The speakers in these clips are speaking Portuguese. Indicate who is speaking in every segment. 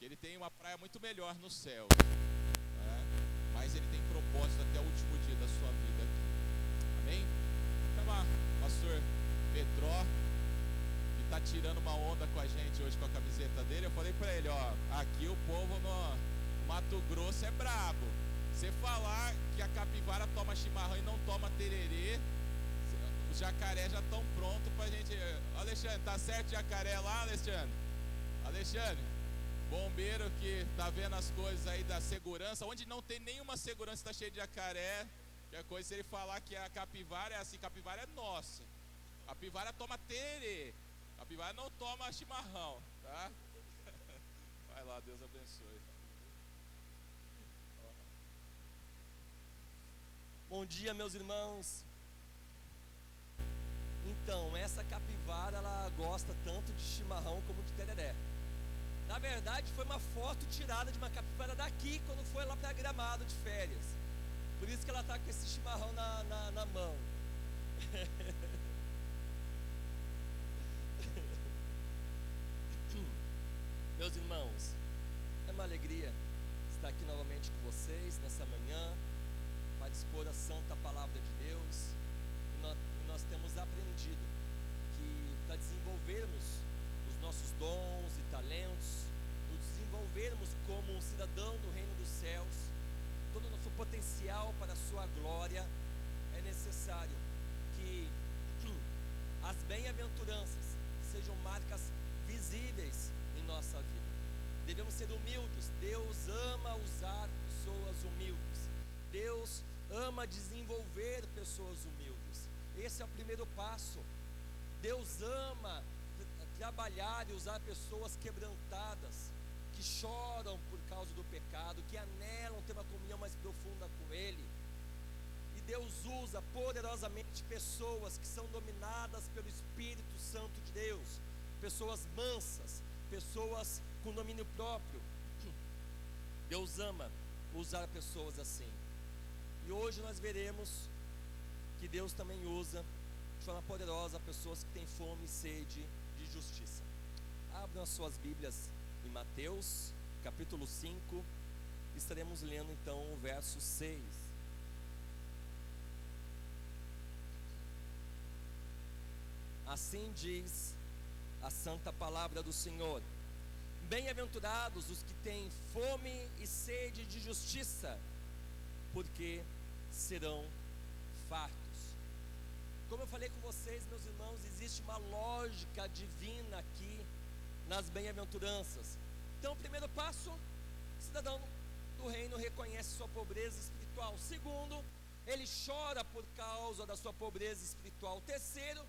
Speaker 1: que ele tem uma praia muito melhor no céu, né? Mas ele tem propósito até o último dia da sua vida aqui. Amém? Chama pastor Petró, que está tirando uma onda com a gente hoje com a camiseta dele. Eu falei para ele, ó, aqui o povo no Mato Grosso é brabo. Você falar que a capivara toma chimarrão e não toma tererê, os jacaré já estão prontos pra gente. Alexandre, tá certo jacaré lá, Alexandre? Alexandre, bombeiro que tá vendo as coisas aí da segurança, onde não tem nenhuma segurança, tá cheio de jacaré. Qualquer coisa, se ele falar que a capivara é assim, capivara é nossa. Capivara toma tererê, capivara não toma chimarrão, tá? Vai lá, Deus abençoe.
Speaker 2: Bom dia, meus irmãos. Então, essa capivara, ela gosta tanto de chimarrão como de tereré. Na verdade, foi uma foto tirada de uma capivara daqui, quando foi lá para Gramado de férias. Por isso que ela está com esse chimarrão na mão. Meus irmãos, é uma alegria estar aqui novamente com vocês nessa manhã, para expor a santa palavra de Deus. E nós temos aprendido que para desenvolvermos os nossos dons e talentos, nos desenvolvermos como um cidadão do reino dos céus, todo o nosso potencial para a sua glória, é necessário que as bem-aventuranças sejam marcas visíveis em nossa vida. Devemos ser humildes. Deus ama usar pessoas humildes. Deus ama desenvolver pessoas humildes. Esse é o primeiro passo. Deus ama trabalhar e usar pessoas quebrantadas, que choram por causa do pecado, que anelam ter uma comunhão mais profunda com Ele. E Deus usa poderosamente pessoas que são dominadas pelo Espírito Santo de Deus, pessoas mansas, pessoas com domínio próprio. Deus ama usar pessoas assim. E hoje nós veremos que Deus também usa de forma poderosa pessoas que têm fome e sede de justiça. Abram as suas Bíblias em Mateus, capítulo 5, estaremos lendo então o verso 6. Assim diz a santa palavra do Senhor: bem-aventurados os que têm fome e sede de justiça, porque serão fartos. Como eu falei com vocês, meus irmãos, existe uma lógica divina aqui nas bem-aventuranças. Então, o primeiro passo, o cidadão do reino reconhece sua pobreza espiritual. Segundo, ele chora por causa da sua pobreza espiritual. Terceiro,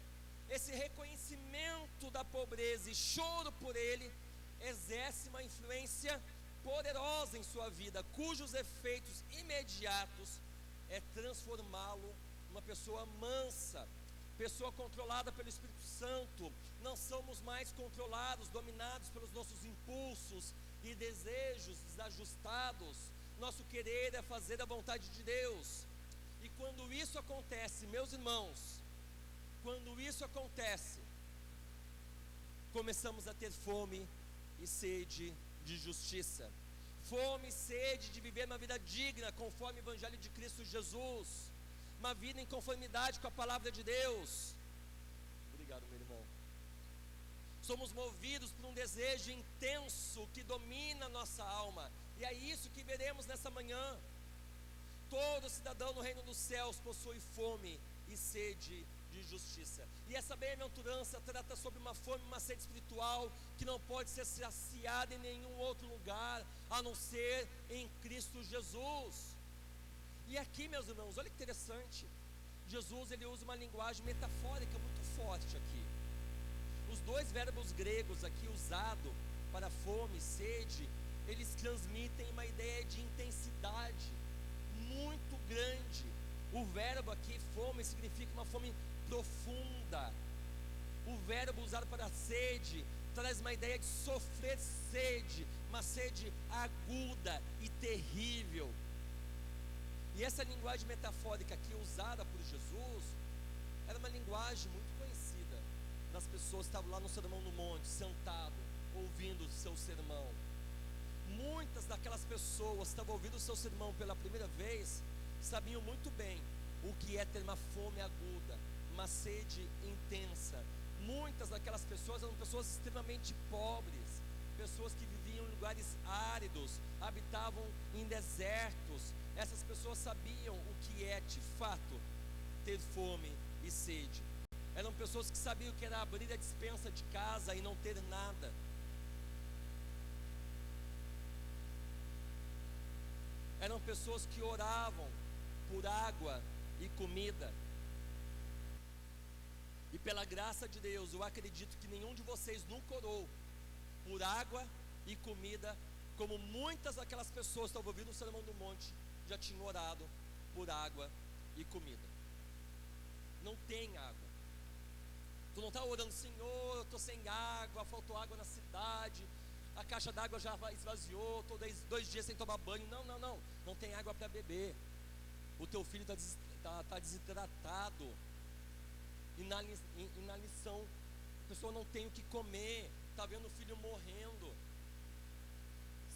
Speaker 2: esse reconhecimento da pobreza e choro por ele exerce uma influência poderosa em sua vida, cujos efeitos imediatos é transformá-lo numa pessoa mansa, pessoa controlada pelo Espírito Santo. Não somos mais controlados, dominados pelos nossos impulsos e desejos desajustados. Nosso querer é fazer a vontade de Deus. E quando isso acontece, meus irmãos, quando isso acontece, começamos a ter fome e sede de justiça, fome e sede de viver uma vida digna conforme o Evangelho de Cristo Jesus, uma vida em conformidade com a palavra de Deus. Obrigado, meu irmão. Somos movidos por um desejo intenso que domina a nossa alma, e é isso que veremos nessa manhã. Todo cidadão no reino dos céus possui fome e sede de justiça. E essa bem-aventurança trata sobre uma fome, uma sede espiritual que não pode ser saciada em nenhum outro lugar a não ser em Cristo Jesus. E aqui, meus irmãos, olha que interessante. Jesus, ele usa uma linguagem metafórica muito forte aqui. Os dois verbos gregos aqui usados para fome e sede, eles transmitem uma ideia de intensidade muito grande. O verbo aqui, fome, significa uma fome profunda. O verbo usado para sede traz uma ideia de sofrer sede, uma sede aguda e terrível. E essa linguagem metafórica aqui usada por Jesus era uma linguagem muito conhecida das pessoas que estavam lá no Sermão no Monte, sentado, ouvindo o seu sermão. pessoas que estavam ouvindo o seu sermão pela primeira vez sabiam muito bem o que é ter uma fome aguda, uma sede intensa. Muitas daquelas pessoas eram pessoas extremamente pobres, pessoas que viviam em lugares áridos, habitavam em desertos. Essas pessoas sabiam o que é de fato ter fome e sede. Eram pessoas que sabiam o que era abrir a despensa de casa e não ter nada. Eram pessoas que oravam por água e comida. E pela graça de Deus, eu acredito que nenhum de vocês nunca orou por água e comida, como muitas daquelas pessoas que estavam ouvindo o Sermão do Monte já tinham orado por água e comida. Não tem água. Tu não está orando, Senhor, eu estou sem água, faltou água na cidade, a caixa d'água já esvaziou, estou 2 dias sem tomar banho. Não. Não tem água para beber. O teu filho está desidratado. Inanição. A pessoa não tem o que comer, está vendo o filho morrendo.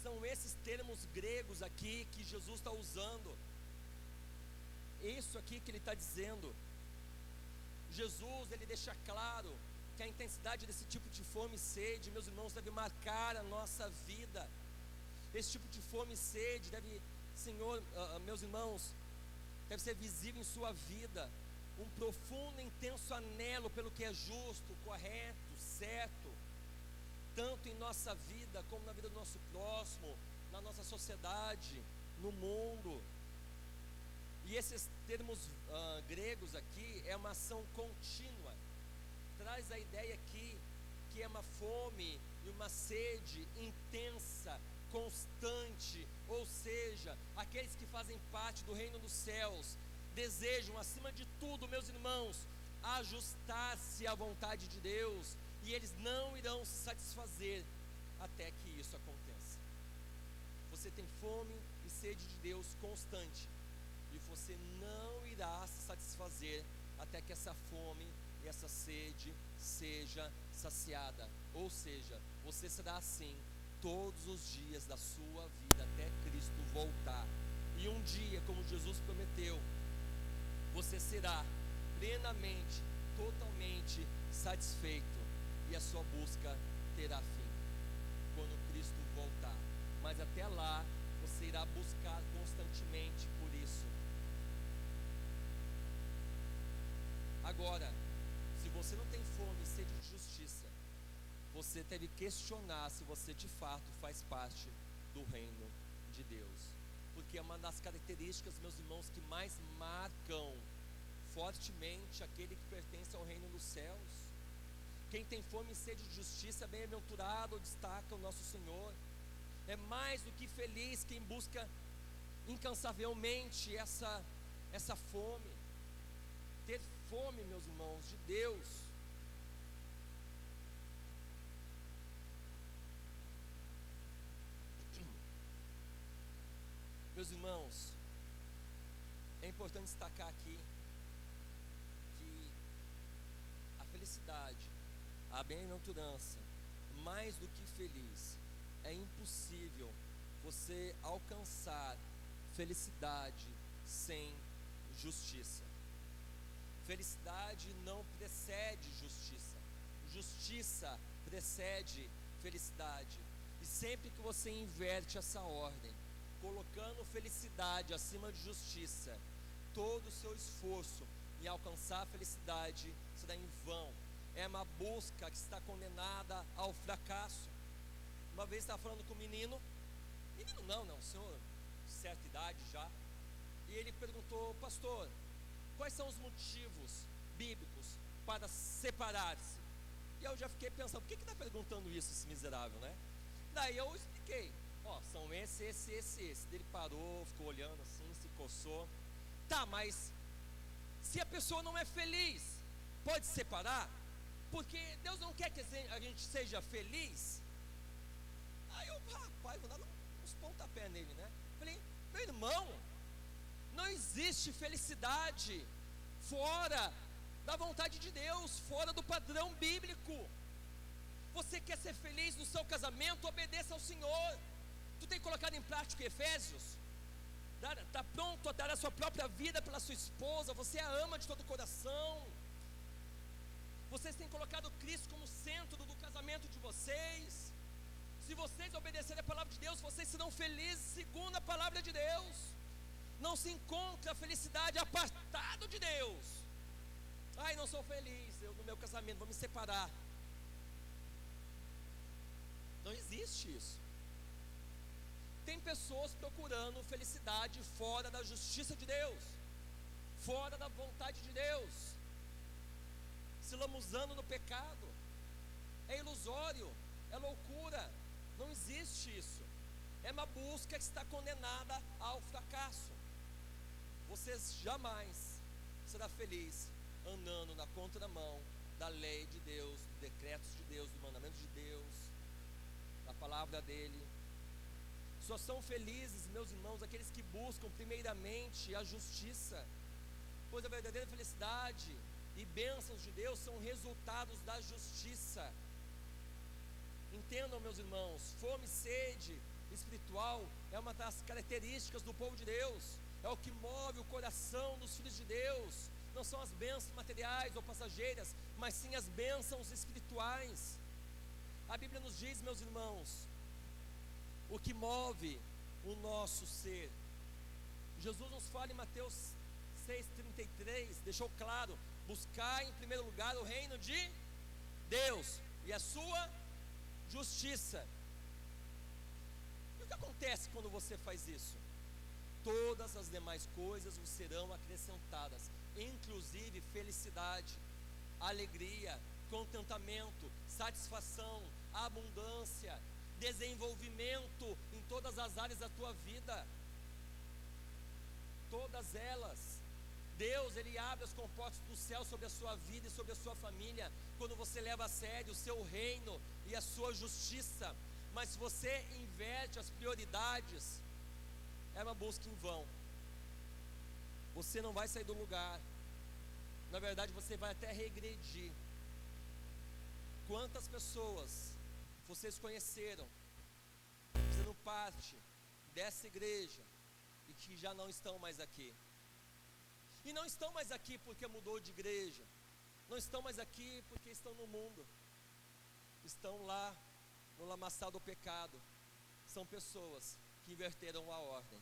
Speaker 2: São esses termos gregos aqui que Jesus está usando. Isso aqui que ele está dizendo. Jesus, ele deixa claro que a intensidade desse tipo de fome e sede, meus irmãos, deve marcar a nossa vida. Esse tipo de fome e sede deve, Senhor, meus irmãos, deve ser visível em sua vida. Um profundo e intenso anelo pelo que é justo, correto, certo, tanto em nossa vida como na vida do nosso próximo, na nossa sociedade, no mundo. E esses termos gregos aqui é uma ação contínua. Traz a ideia aqui que é uma fome e uma sede intensa, constante. Ou seja, aqueles que fazem parte do reino dos céus desejam, acima de tudo, meus irmãos, ajustar-se à vontade de Deus, e eles não irão se satisfazer até que isso aconteça. Você tem fome e sede de Deus constante, e você não irá se satisfazer até que essa fome e essa sede seja saciada. Ou seja, você será assim todos os dias da sua vida até Cristo voltar. E um dia, como Jesus prometeu, você será plenamente, totalmente satisfeito, e a sua busca terá fim quando Cristo voltar. Mas até lá você irá buscar constantemente por isso. Agora, se você não tem fome e sede de justiça, você deve questionar se você de fato faz parte do reino de Deus. Porque é uma das características, meus irmãos, que mais marcam fortemente aquele que pertence ao reino dos céus. Quem tem fome e sede de justiça, bem-aventurado, destaca o nosso Senhor. É mais do que feliz quem busca incansavelmente essa fome. Ter fome, meus irmãos, de Deus. Meus irmãos, é importante destacar aqui que a felicidade, a bem-aventurança, mais do que feliz, é impossível você alcançar felicidade sem justiça. Felicidade não precede justiça, justiça precede felicidade. E sempre que você inverte essa ordem, colocando felicidade acima de justiça, todo o seu esforço em alcançar a felicidade será em vão. É uma busca que está condenada ao fracasso. Uma vez estava falando com um menino não, senhor, de certa idade já, e ele perguntou: pastor, quais são os motivos bíblicos para separar-se? E eu já fiquei pensando, por que está perguntando isso, esse miserável, né? Daí eu expliquei: são esse. Ele parou, ficou olhando assim, se coçou. Tá, mas se a pessoa não é feliz, pode separar? Porque Deus não quer que a gente seja feliz. Aí eu, rapaz, vou dar uns pontapés nele, né? Falei: meu irmão, não existe felicidade fora da vontade de Deus, fora do padrão bíblico. Você quer ser feliz no seu casamento? Obedeça ao Senhor. Tu tem colocado em prática Efésios? Está pronto a dar a sua própria vida pela sua esposa? Você a ama de todo o coração? Vocês têm colocado Cristo como centro do casamento de vocês? Se vocês obedecerem a palavra de Deus, vocês serão felizes segundo a palavra de Deus. Não se encontra a felicidade apartado de Deus. Ai, não sou feliz no meu casamento, vou me separar. Não existe isso. Tem pessoas procurando felicidade fora da justiça de Deus, fora da vontade de Deus, se lamuzando no pecado. É ilusório, é loucura. Não existe isso. É uma busca que está condenada ao fracasso. Você jamais será feliz andando na contramão da lei de Deus, dos decretos de Deus, dos mandamentos de Deus, da palavra dele. Só são felizes, meus irmãos, aqueles que buscam primeiramente a justiça, pois a verdadeira felicidade e bênçãos de Deus são resultados da justiça. Entendam, meus irmãos, fome e sede espiritual é uma das características do povo de Deus, é o que move o coração dos filhos de Deus. Não são as bênçãos materiais ou passageiras, mas sim as bênçãos espirituais. A Bíblia nos diz, meus irmãos, o que move o nosso ser. Jesus nos fala em Mateus 6,33, deixou claro: buscar em primeiro lugar o reino de Deus e a sua justiça. E o que acontece quando você faz isso? Todas as demais coisas vos serão acrescentadas, inclusive felicidade, alegria, contentamento, satisfação, abundância, desenvolvimento em todas as áreas da tua vida. Todas elas. Deus, Ele abre as comportas do céu sobre a sua vida e sobre a sua família, quando você leva a sério o seu reino e a sua justiça. Mas se você inverte as prioridades, é uma busca em vão. Você não vai sair do lugar. Na verdade, você vai até regredir. Quantas pessoas vocês conheceram, fazendo parte dessa igreja, e que já não estão mais aqui? E não estão mais aqui porque mudou de igreja, não estão mais aqui porque estão no mundo, estão lá no lamaçal do pecado. São pessoas que inverteram a ordem,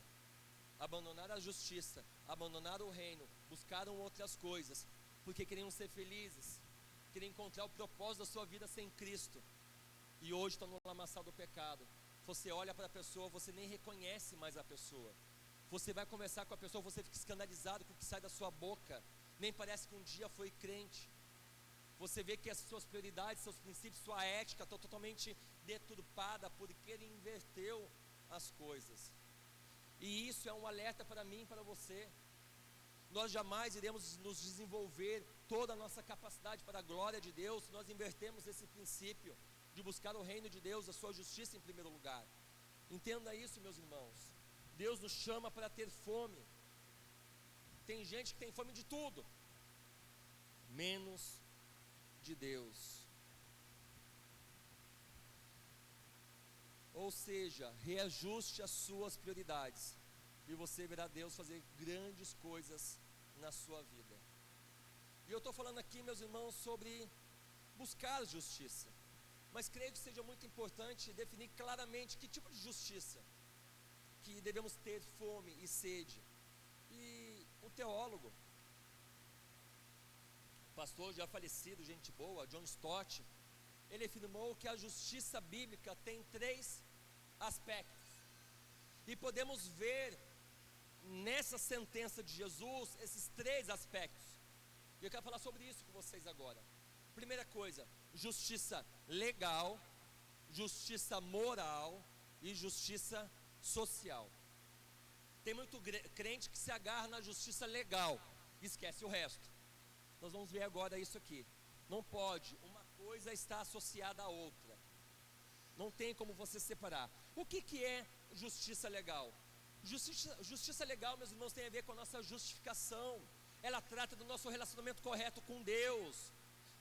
Speaker 2: abandonaram a justiça, abandonaram o reino, buscaram outras coisas, porque queriam ser felizes, queriam encontrar o propósito da sua vida sem Cristo, e hoje estão no lamaçal do pecado. Você olha para a pessoa, você nem reconhece mais a pessoa. Você vai conversar com a pessoa, você fica escandalizado com o que sai da sua boca, nem parece que um dia foi crente. Você vê que as suas prioridades, seus princípios, sua ética estão totalmente deturpada, porque ele inverteu as coisas. E isso é um alerta para mim e para você. Nós jamais iremos nos desenvolver toda a nossa capacidade para a glória de Deus se nós invertermos esse princípio de buscar o reino de Deus, a sua justiça em primeiro lugar. Entenda isso, meus irmãos. Deus nos chama para ter fome. Tem gente que tem fome de tudo, menos de Deus. Ou seja, reajuste as suas prioridades, e você verá Deus fazer grandes coisas na sua vida. E eu estou falando aqui, meus irmãos, sobre buscar justiça, mas creio que seja muito importante definir claramente que tipo de justiça que devemos ter fome e sede. E um teólogo, pastor já falecido, gente boa, John Stott, ele afirmou que a justiça bíblica tem 3 aspectos, e podemos ver nessa sentença de Jesus esses 3 aspectos. E eu quero falar sobre isso com vocês agora. Primeira coisa, justiça legal, justiça moral e justiça social. Tem muito crente que se agarra na justiça legal e esquece o resto. Nós vamos ver agora isso aqui. Não pode, uma coisa está associada à outra. Não tem como você separar. O que é justiça legal? Justiça legal, meus irmãos, tem a ver com a nossa justificação. Ela trata do nosso relacionamento correto com Deus.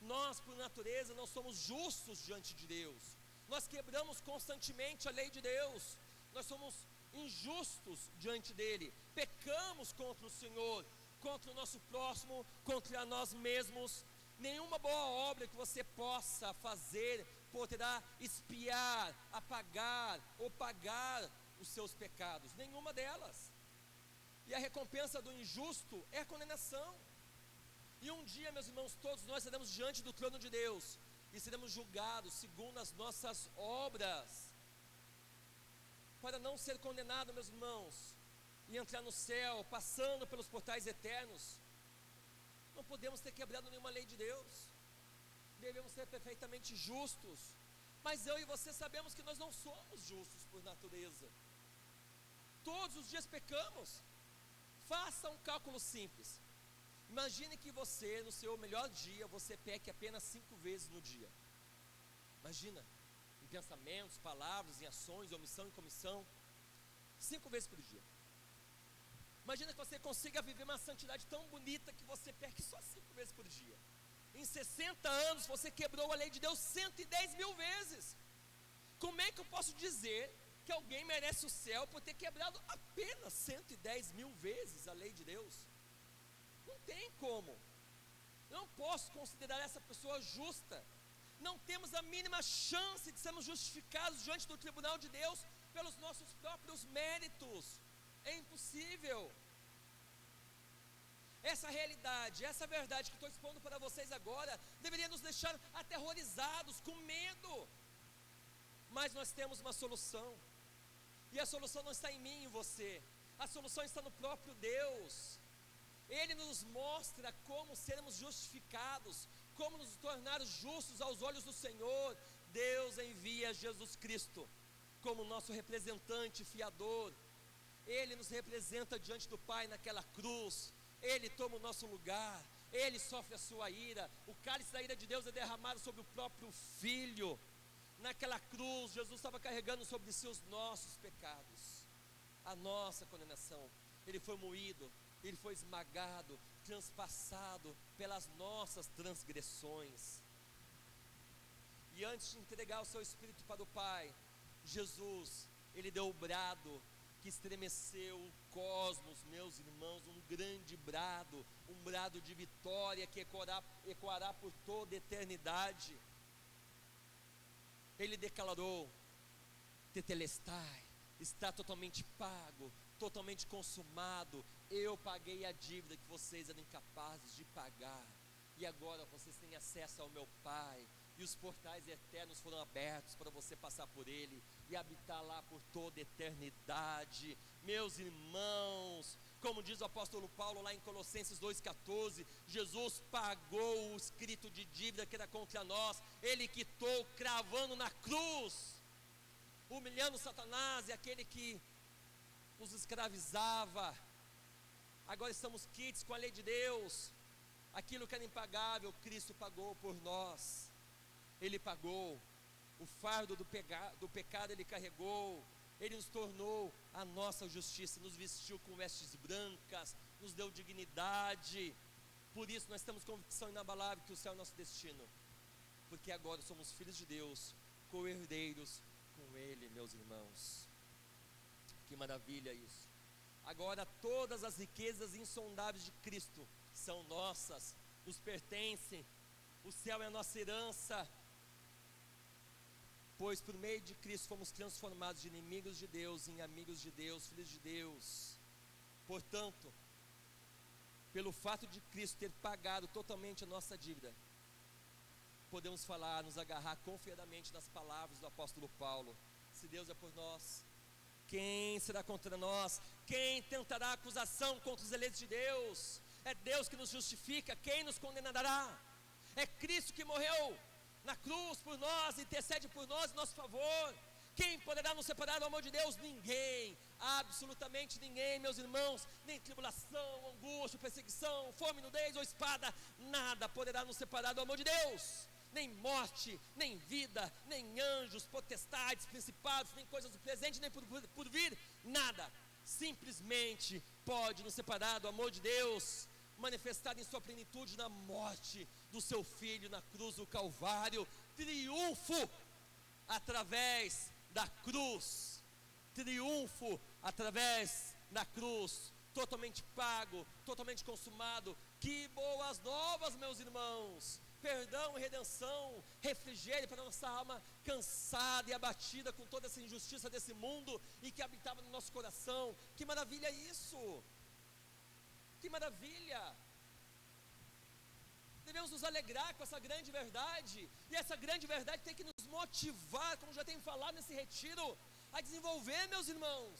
Speaker 2: Nós, por natureza, não somos justos diante de Deus. Nós quebramos constantemente a lei de Deus. nós somos injustos diante dele, pecamos contra o Senhor, contra o nosso próximo, contra nós mesmos. Nenhuma boa obra que você possa fazer poderá expiar, apagar ou pagar os seus pecados, nenhuma delas. E a recompensa do injusto é a condenação. E um dia, meus irmãos, todos nós estaremos diante do trono de Deus e seremos julgados segundo as nossas obras. Para não ser condenado, meus irmãos, e entrar no céu, passando pelos portais eternos, não podemos ter quebrado nenhuma lei de Deus. Devemos ser perfeitamente justos. Mas eu e você sabemos que nós não somos justos por natureza. Todos os dias pecamos. Faça um cálculo simples. Imagine que você, no seu melhor dia, você peque apenas 5 vezes no dia. Imagina, em pensamentos, palavras, em ações, omissão e comissão, 5 vezes por dia. Imagina que você consiga viver uma santidade tão bonita que você peque só 5 vezes por dia. Em 60 anos você quebrou a lei de Deus 110 mil vezes. Como é que eu posso dizer que alguém merece o céu por ter quebrado apenas 110 mil vezes a lei de Deus? Não tem como. Não posso considerar essa pessoa justa. Não temos a mínima chance de sermos justificados diante do tribunal de Deus pelos nossos próprios méritos. É impossível. Essa realidade, essa verdade que estou expondo para vocês agora, deveria nos deixar aterrorizados, com medo. Mas nós temos uma solução. E a solução não está em mim e em você. A solução está no próprio Deus. Ele nos mostra como sermos justificados, como nos tornar justos aos olhos do Senhor. Deus envia Jesus Cristo como nosso representante fiador. Ele nos representa diante do Pai naquela cruz. Ele toma o nosso lugar. Ele sofre a sua ira. O cálice da ira de Deus é derramado sobre o próprio Filho. Naquela cruz, Jesus estava carregando sobre si os nossos pecados, a nossa condenação. Ele foi moído, ele foi esmagado, transpassado pelas nossas transgressões. E antes de entregar o seu Espírito para o Pai, Jesus, ele deu o brado que estremeceu o cosmos, meus irmãos, um grande brado, um brado de vitória que ecoará por toda a eternidade. Ele declarou: tetelestai, está totalmente pago, totalmente consumado. Eu paguei a dívida que vocês eram incapazes de pagar, e agora vocês têm acesso ao meu Pai, e os portais eternos foram abertos para você passar por ele e habitar lá por toda a eternidade. Meus irmãos, como diz o apóstolo Paulo lá em Colossenses 2,14, Jesus pagou o escrito de dívida que era contra nós. Ele quitou, cravando na cruz, humilhando Satanás e aquele que nos escravizava. Agora estamos quites com a lei de Deus. Aquilo que era impagável, Cristo pagou por nós. Ele pagou o fardo do pecado, ele carregou. Ele nos tornou a nossa justiça, nos vestiu com vestes brancas, nos deu dignidade. Por isso nós temos convicção inabalável que o céu é nosso destino, porque agora somos filhos de Deus, co-herdeiros com Ele, meus irmãos. Que maravilha isso! Agora todas as riquezas insondáveis de Cristo são nossas, nos pertencem. O céu é a nossa herança, pois por meio de Cristo fomos transformados de inimigos de Deus em amigos de Deus, filhos de Deus. Portanto, pelo fato de Cristo ter pagado totalmente a nossa dívida, podemos falar, nos agarrar confiadamente nas palavras do apóstolo Paulo: se Deus é por nós, quem será contra nós? Quem tentará acusação contra os eleitos de Deus? É Deus que nos justifica, quem nos condenará? É Cristo que morreu na cruz por nós, intercede por nós em nosso favor. Quem poderá nos separar do amor de Deus? Ninguém, absolutamente ninguém, meus irmãos. Nem tribulação, angústia, perseguição, fome, nudez ou espada, nada poderá nos separar do amor de Deus. Nem morte, nem vida, nem anjos, potestades, principados, nem coisas do presente, nem por vir, nada simplesmente pode nos separar do amor de Deus, manifestado em sua plenitude na morte do seu Filho na cruz do Calvário. Triunfo através da cruz, triunfo através da cruz, totalmente pago, totalmente consumado. Que boas novas, meus irmãos! Perdão e redenção, refrigério para nossa alma cansada e abatida com toda essa injustiça desse mundo e que habitava no nosso coração. Que maravilha isso! Que maravilha! Devemos nos alegrar com essa grande verdade, e essa grande verdade tem que nos motivar, como já tenho falado nesse retiro, a desenvolver, meus irmãos,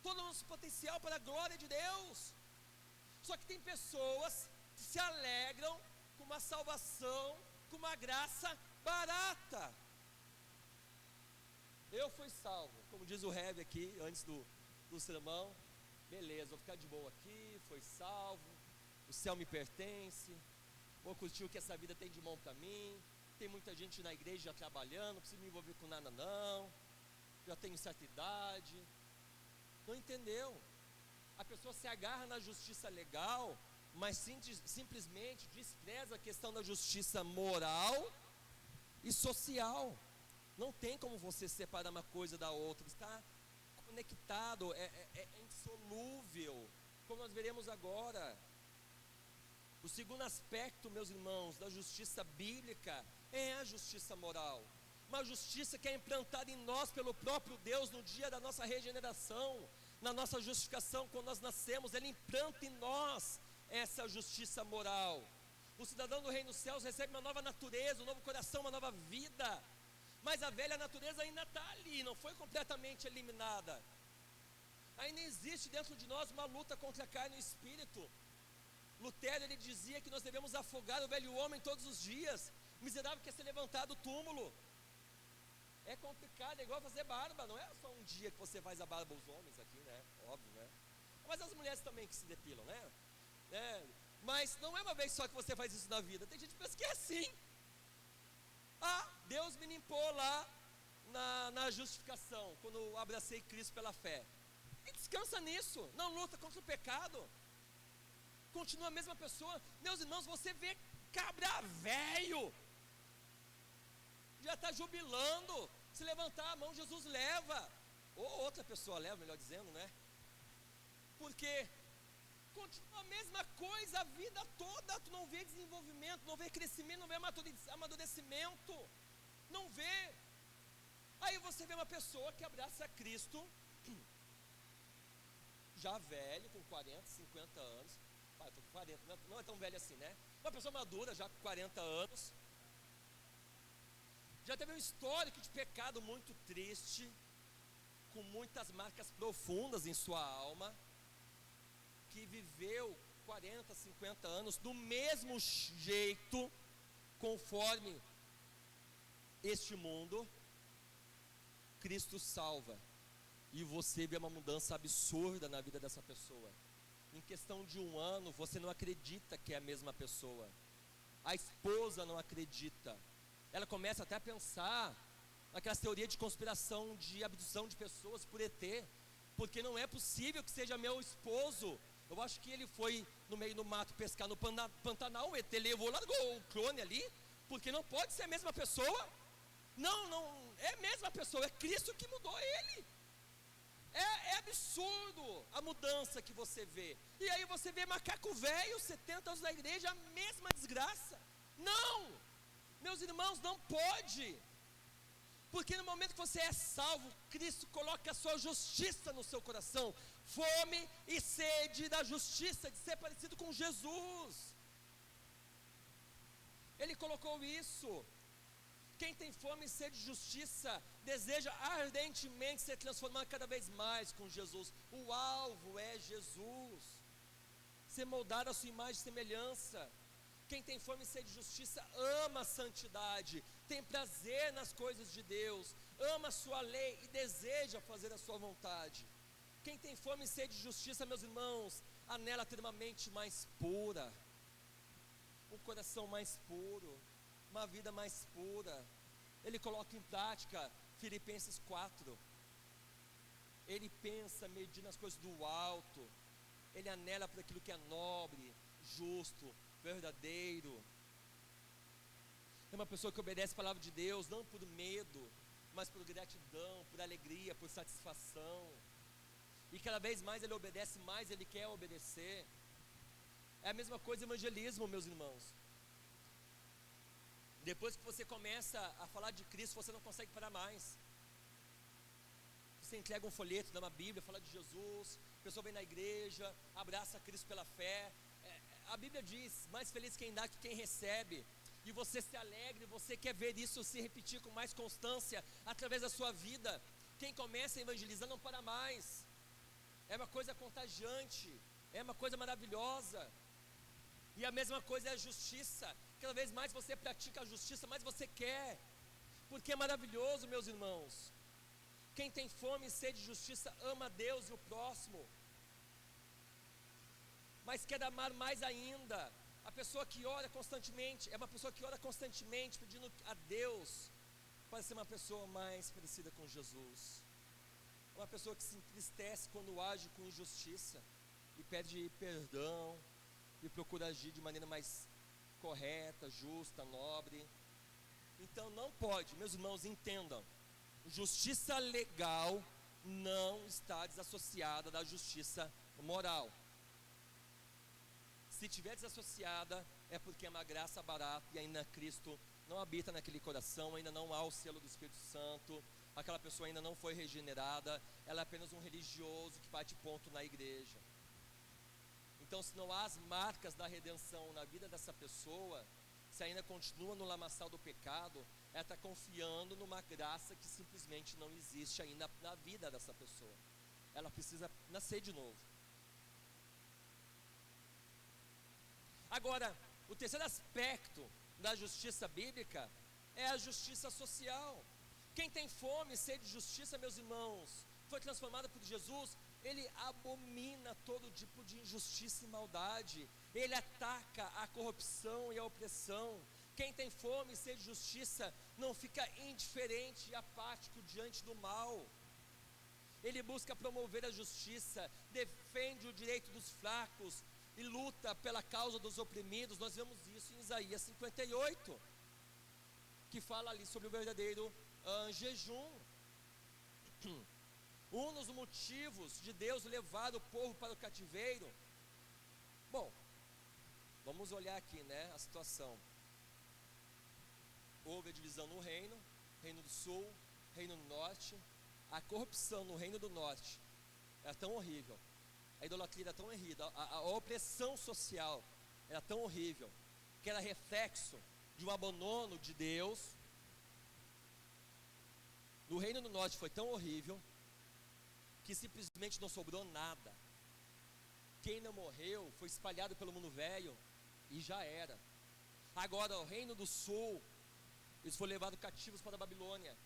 Speaker 2: todo o nosso potencial para a glória de Deus. Só que tem pessoas que se alegram com uma salvação, com uma graça barata. Eu fui salvo, como diz o Heavy aqui, antes do sermão. Beleza, vou ficar de boa aqui, foi salvo, o céu me pertence, vou curtir o que essa vida tem de bom para mim. Tem muita gente na igreja já trabalhando, não preciso me envolver com nada não, já tenho certa idade. Não entendeu? A pessoa se agarra na justiça legal, mas simplesmente despreza a questão da justiça moral e social. Não tem como você separar uma coisa da outra, está conectado, é insolúvel, como nós veremos agora. O segundo aspecto, meus irmãos, da justiça bíblica é a justiça moral, uma justiça que é implantada em nós pelo próprio Deus no dia da nossa regeneração, na nossa justificação. Quando nós nascemos, Ele implanta em nós essa justiça moral. O cidadão do reino dos céus recebe uma nova natureza, um novo coração, uma nova vida, mas a velha natureza ainda está ali, não foi completamente eliminada. Ainda existe dentro de nós uma luta contra a carne e o espírito. Lutero, ele dizia que nós devemos afogar o velho homem todos os dias. O miserável quer ser levantado do túmulo. É complicado, é igual fazer barba, não é só um dia que você faz a barba aos homens aqui, né? Óbvio, né? Mas as mulheres também que se depilam, né? Mas não é uma vez só que você faz isso na vida. Tem gente que pensa que é assim. Deus me limpou lá na justificação, quando eu abracei Cristo pela fé. E descansa nisso, não luta contra o pecado. Continua a mesma pessoa. Meus irmãos, você vê cabra velho, já está jubilando, se levantar a mão, Jesus leva, ou outra pessoa leva, melhor dizendo, né? Porque continua a mesma coisa a vida toda. Tu não vê desenvolvimento, não vê crescimento, não vê amadurecimento, não vê. Aí você vê uma pessoa que abraça Cristo, já velho, com 40, 50 anos. Eu estou com 40, não é tão velho assim, né? Uma pessoa madura, já com 40 anos, já teve um histórico de pecado muito triste, com muitas marcas profundas em sua alma, que viveu 40, 50 anos do mesmo jeito, conforme este mundo. Cristo salva, e você vê uma mudança absurda na vida dessa pessoa. Em questão de um ano, você não acredita que é a mesma pessoa. A esposa não acredita. Ela começa até a pensar naquelas teorias de conspiração, de abdução de pessoas por ET, porque não é possível que seja meu esposo. Eu acho que ele foi no meio do mato pescar no Pantanal, o ET levou, largou o clone ali, porque não pode ser a mesma pessoa. Não é a mesma pessoa, é Cristo que mudou ele. É absurdo a mudança que você vê. E aí você vê macaco velho, 70 anos na igreja, a mesma desgraça. Não, meus irmãos, não pode. Porque no momento que você é salvo, Cristo coloca a sua justiça no seu coração. Fome e sede da justiça, de ser parecido com Jesus. Ele colocou isso. Quem tem fome e sede de justiça, deseja ardentemente ser transformado cada vez mais com Jesus. O alvo é Jesus, ser moldado à sua imagem e semelhança. Quem tem fome e sede de justiça, ama a santidade, tem prazer nas coisas de Deus, ama a sua lei e deseja fazer a sua vontade. Quem tem fome e sede de justiça, meus irmãos, anela ter uma mente mais pura, um coração mais puro, uma vida mais pura. Ele coloca em prática Filipenses 4. Ele pensa, medindo as coisas do alto. Ele anela por aquilo que é nobre, justo, verdadeiro. É uma pessoa que obedece a palavra de Deus, não por medo, mas por gratidão, por alegria, por satisfação. E cada vez mais ele obedece, mais ele quer obedecer. É a mesma coisa evangelismo, meus irmãos. Depois que você começa a falar de Cristo, você não consegue parar mais. Você entrega um folheto, dá uma Bíblia, fala de Jesus, a pessoa vem na igreja, abraça Cristo pela fé. A Bíblia diz, mais feliz quem dá que quem recebe. E você se alegra, você quer ver isso se repetir com mais constância através da sua vida. Quem começa a evangelizar não para mais. É uma coisa contagiante, é uma coisa maravilhosa. E a mesma coisa é a justiça. Cada vez mais você pratica a justiça, mais você quer, porque é maravilhoso, meus irmãos. Quem tem fome e sede de justiça ama a Deus e o próximo, mas quer amar mais ainda. A pessoa que ora constantemente, é uma pessoa que ora constantemente pedindo a Deus para ser uma pessoa mais parecida com Jesus. Uma pessoa que se entristece quando age com injustiça e pede perdão e procura agir de maneira mais correta, justa, nobre. Então não pode, meus irmãos, entendam, justiça legal não está desassociada da justiça moral. Se estiver desassociada, é porque é uma graça barata e ainda Cristo não habita naquele coração, ainda não há o selo do Espírito Santo, aquela pessoa ainda não foi regenerada, ela é apenas um religioso que bate ponto na igreja. Então, se não há as marcas da redenção na vida dessa pessoa, se ainda continua no lamaçal do pecado, ela está confiando numa graça que simplesmente não existe ainda na vida dessa pessoa. Ela precisa nascer de novo. Agora, o terceiro aspecto da justiça bíblica é a justiça social. Quem tem fome e sede de justiça, meus irmãos, foi transformado por Jesus, ele abomina todo tipo de injustiça e maldade, ele ataca a corrupção e a opressão. Quem tem fome e sede de justiça não fica indiferente e apático diante do mal. Ele busca promover a justiça, defende o direito dos fracos e luta pela causa dos oprimidos. Nós vemos isso em Isaías 58, que fala ali sobre o verdadeiro jejum. Um dos motivos de Deus levar o povo para o cativeiro. Bom, vamos olhar aqui, a situação. Houve a divisão no reino do sul, reino do norte. A corrupção no reino do norte era tão horrível, a idolatria era tão horrível, a opressão social era tão horrível, que era reflexo de um abandono de Deus. No reino do norte foi tão horrível que simplesmente não sobrou nada. Quem não morreu foi espalhado pelo mundo velho e já era. Agora o reino do sul, eles foram levados cativos para a Babilônia.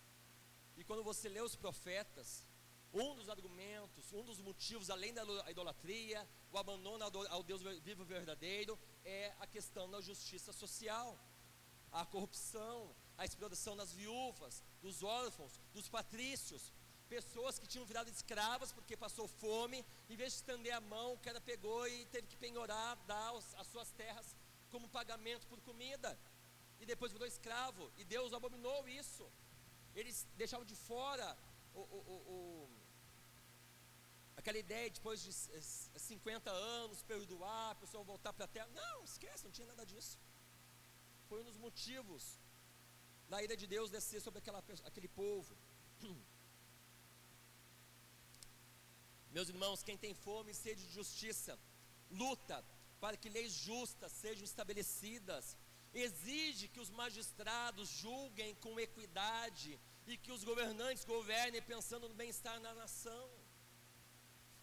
Speaker 2: E quando você lê os profetas, um dos argumentos, um dos motivos, além da idolatria, o abandono ao Deus vivo verdadeiro, é a questão da justiça social, a corrupção, a exploração das viúvas, dos órfãos, dos patrícios, pessoas que tinham virado escravas porque passou fome, em vez de estender a mão, o cara pegou e teve que penhorar, dar as suas terras como pagamento por comida, e depois virou escravo, e Deus abominou isso. Eles deixavam de fora aquela ideia de depois de 50 anos perdoar, a pessoa voltar para a terra. Não, esquece, não tinha nada disso. Foi um dos motivos da ira de Deus descer sobre aquele povo. Meus irmãos, quem tem fome e sede de justiça, luta para que leis justas sejam estabelecidas, exige que os magistrados julguem com equidade e que os governantes governem pensando no bem-estar na nação.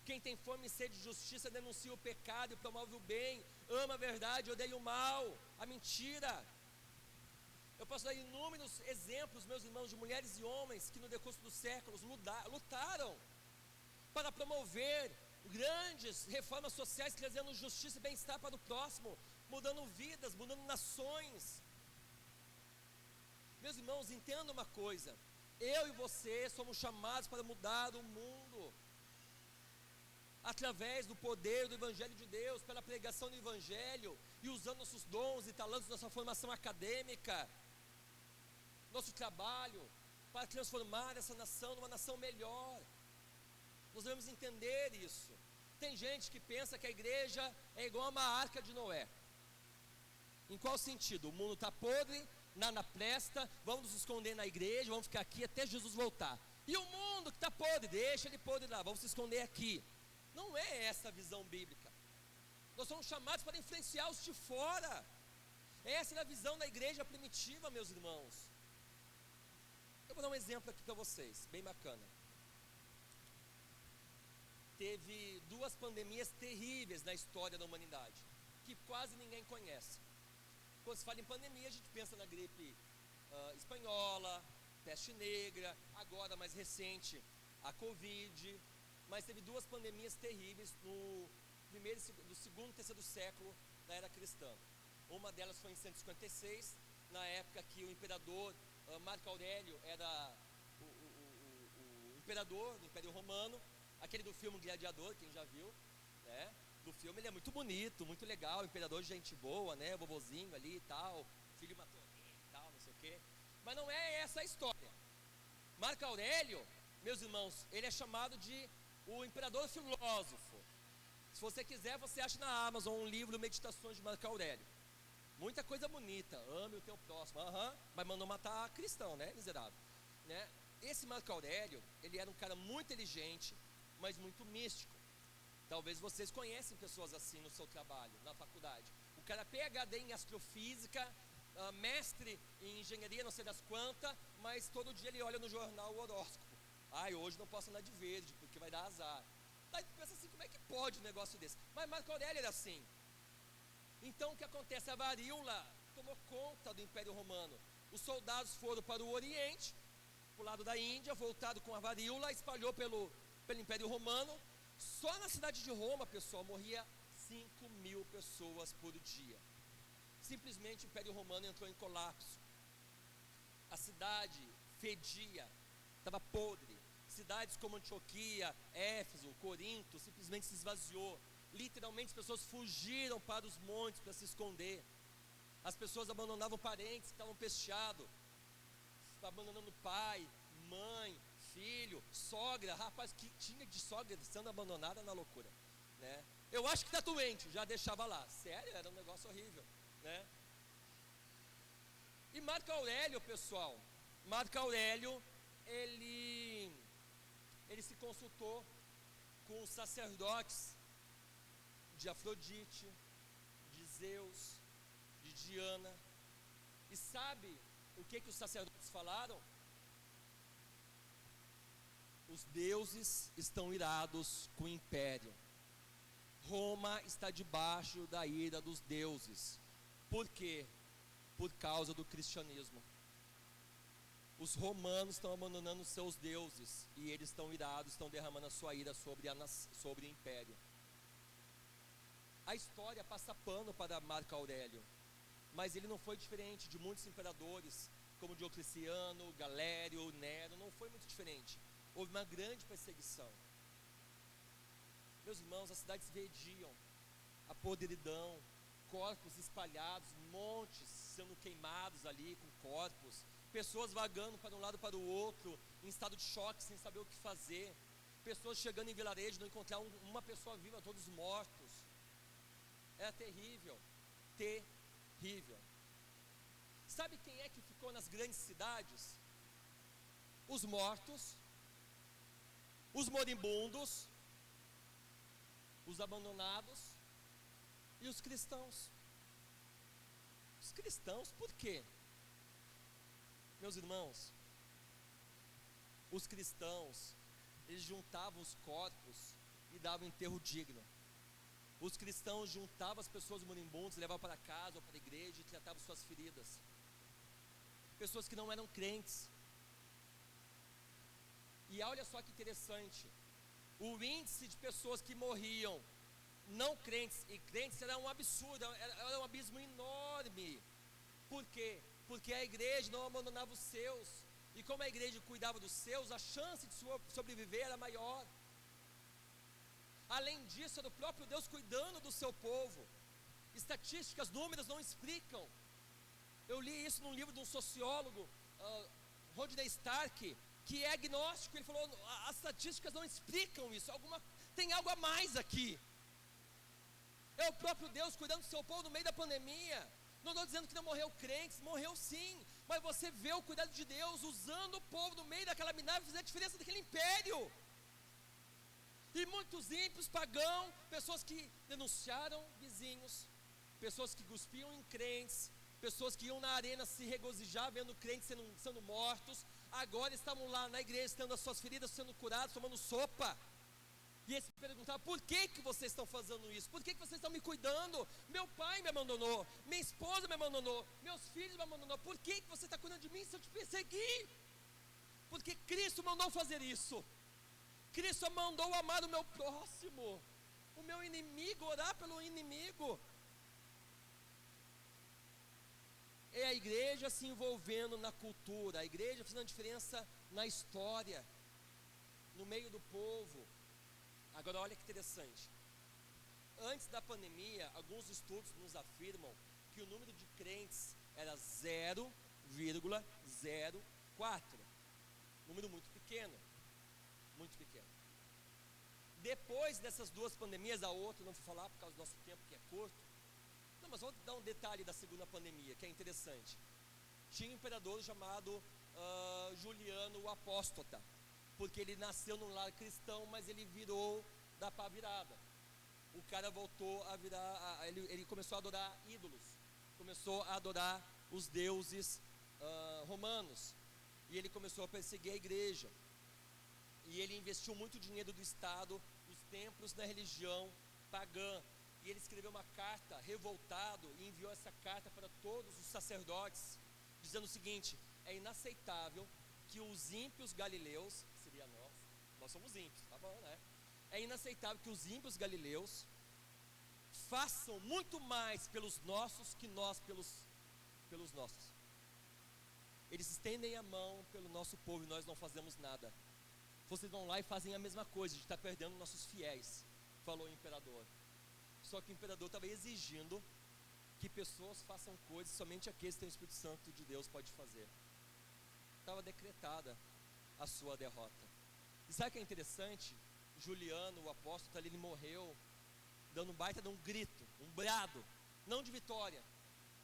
Speaker 2: Quem tem fome e sede de justiça denuncia o pecado e promove o bem, ama a verdade, odeia o mal, a mentira. Eu posso dar inúmeros exemplos, meus irmãos, de mulheres e homens que no decurso dos séculos lutaram para promover grandes reformas sociais, trazendo justiça e bem-estar para o próximo, mudando vidas, mudando nações. Meus irmãos, entendam uma coisa: eu e você somos chamados para mudar o mundo através do poder do Evangelho de Deus, pela pregação do Evangelho e usando nossos dons e talentos, nossa formação acadêmica, nosso trabalho, para transformar essa nação numa nação melhor. Nós devemos entender isso. Tem gente que pensa que a igreja é igual a uma arca de Noé. Em qual sentido? O mundo está podre, nada presta, vamos nos esconder na igreja, vamos ficar aqui até Jesus voltar. E o mundo que está podre, deixa ele podre lá, vamos se esconder aqui. Não é essa a visão bíblica. Nós somos chamados para influenciar os de fora. Essa era a visão da igreja primitiva, meus irmãos. Eu vou dar um exemplo aqui para vocês, bem bacana. Teve 2 pandemias terríveis na história da humanidade, que quase ninguém conhece. Quando se fala em pandemia, a gente pensa na gripe espanhola, peste negra, agora mais recente, a Covid. Mas teve 2 pandemias terríveis no segundo e terceiro século da era cristã. Uma delas foi em 156, na época que o imperador Marco Aurélio era o imperador do Império Romano. Aquele do filme Gladiador, quem já viu, né? Do filme, ele é muito bonito, muito legal, imperador de gente boa, né? Vovozinho ali e tal, filho matou alguém e tal, não sei o quê. Mas não é essa a história. Marco Aurélio, meus irmãos, ele é chamado de o imperador filósofo. Se você quiser, você acha na Amazon um livro, Meditações de Marco Aurélio. Muita coisa bonita, ame o teu próximo, mas mandou matar cristão, né, miserável, né? Esse Marco Aurélio, ele era um cara muito inteligente, mas muito místico. Talvez vocês conhecem pessoas assim no seu trabalho, na faculdade. O cara PhD em astrofísica, mestre em engenharia, não sei das quantas, mas todo dia ele olha no jornal o horóscopo. Hoje não posso andar de verde, porque vai dar azar. Aí tu pensa assim, como é que pode um negócio desse? Mas Marco Aurélio era assim. Então o que acontece? A varíola tomou conta do Império Romano. Os soldados foram para o Oriente, para o lado da Índia, voltaram com a varíola, espalhou pelo Império Romano. Só na cidade de Roma, pessoal, morria 5.000 pessoas por dia. Simplesmente o Império Romano entrou em colapso. A cidade fedia, estava podre. Cidades como Antioquia, Éfeso, Corinto, simplesmente se esvaziou. Literalmente as pessoas fugiram para os montes para se esconder. As pessoas abandonavam parentes que estavam pesteados, abandonando pai, mãe, filho, sogra. Rapaz, que tinha de sogra sendo abandonada na loucura, né? Eu acho que está doente, já deixava lá. Sério, era um negócio horrível, né? E Marco Aurélio, pessoal, Marco Aurélio, ele se consultou com os sacerdotes de Afrodite, de Zeus, de Diana. E sabe o que os sacerdotes falaram? Os deuses estão irados com o império. Roma está debaixo da ira dos deuses. Por quê? Por causa do cristianismo. Os romanos estão abandonando seus deuses e eles estão irados, estão derramando a sua ira sobre o império. A história passa pano para Marco Aurélio, mas ele não foi diferente de muitos imperadores, como Diocleciano, Galério, Nero. Não foi muito diferente. Houve uma grande perseguição. Meus irmãos, as cidades vediam a podridão, corpos espalhados, montes sendo queimados ali com corpos, pessoas vagando para um lado para o outro, em estado de choque, sem saber o que fazer, pessoas chegando em vilarejo, não encontrar uma pessoa viva, todos mortos. Era terrível, terrível. Sabe quem é que ficou nas grandes cidades? Os mortos, os moribundos, os abandonados e os cristãos. Os cristãos, por quê? Meus irmãos, os cristãos, eles juntavam os corpos e davam enterro digno. Os cristãos juntavam as pessoas moribundas, levavam para casa ou para a igreja e tratavam suas feridas. Pessoas que não eram crentes. E olha só que interessante, o índice de pessoas que morriam, não crentes e crentes, era um absurdo, era um abismo enorme. Por quê? Porque a igreja não abandonava os seus, e como a igreja cuidava dos seus, a chance de sobreviver era maior. Além disso, era o próprio Deus cuidando do seu povo. Estatísticas, números não explicam. Eu li isso num livro de um sociólogo Rodney Stark, que é agnóstico, ele falou, as estatísticas não explicam isso, tem algo a mais aqui. É o próprio Deus cuidando do seu povo no meio da pandemia. Não estou dizendo que não morreu crentes, morreu sim, mas você vê o cuidado de Deus usando o povo no meio daquela minável, fazer a diferença daquele império. E muitos ímpios, pagãos, pessoas que denunciaram vizinhos, pessoas que cuspiam em crentes, pessoas que iam na arena se regozijar vendo crentes sendo mortos, agora estavam lá na igreja, tendo as suas feridas sendo curadas, tomando sopa. E eles perguntavam, por que vocês estão fazendo isso? Por que vocês estão me cuidando? Meu pai me abandonou, minha esposa me abandonou, meus filhos me abandonou. Por que você está cuidando de mim se eu te persegui? Porque Cristo mandou fazer isso. Cristo mandou amar o meu próximo, o meu inimigo, orar pelo inimigo. É a igreja se envolvendo na cultura, a igreja fazendo diferença na história, no meio do povo. Agora olha que interessante, antes da pandemia, alguns estudos nos afirmam que o número de crentes era 0,04, número muito pequeno, muito pequeno. Depois dessas duas pandemias, a outra não vou falar por causa do nosso tempo que é curto, não, mas vou dar um detalhe da segunda pandemia que é interessante. Tinha um imperador chamado Juliano o Apóstata, porque ele nasceu num lar cristão, mas ele virou da pá virada. O cara voltou a virar, ele começou a adorar ídolos, começou a adorar os deuses romanos, e ele começou a perseguir a igreja, e ele investiu muito dinheiro do Estado, nos templos, na religião pagã, e ele escreveu uma carta revoltado, e enviou essa carta para todos os sacerdotes, dizendo o seguinte: é inaceitável que os ímpios galileus, seria nós somos ímpios, tá bom, né? É inaceitável que os ímpios galileus façam muito mais pelos nossos que nós pelos nossos. Eles estendem a mão pelo nosso povo e nós não fazemos nada. Vocês vão lá e fazem a mesma coisa, a gente está perdendo nossos fiéis, falou o imperador. Só que o imperador estava exigindo que pessoas façam coisas somente aqueles que têm o Espírito Santo de Deus pode fazer. Estava decretada a sua derrota. E sabe o que é interessante? Juliano, o apóstolo, ele morreu dando um baita de um grito, um brado, não de vitória,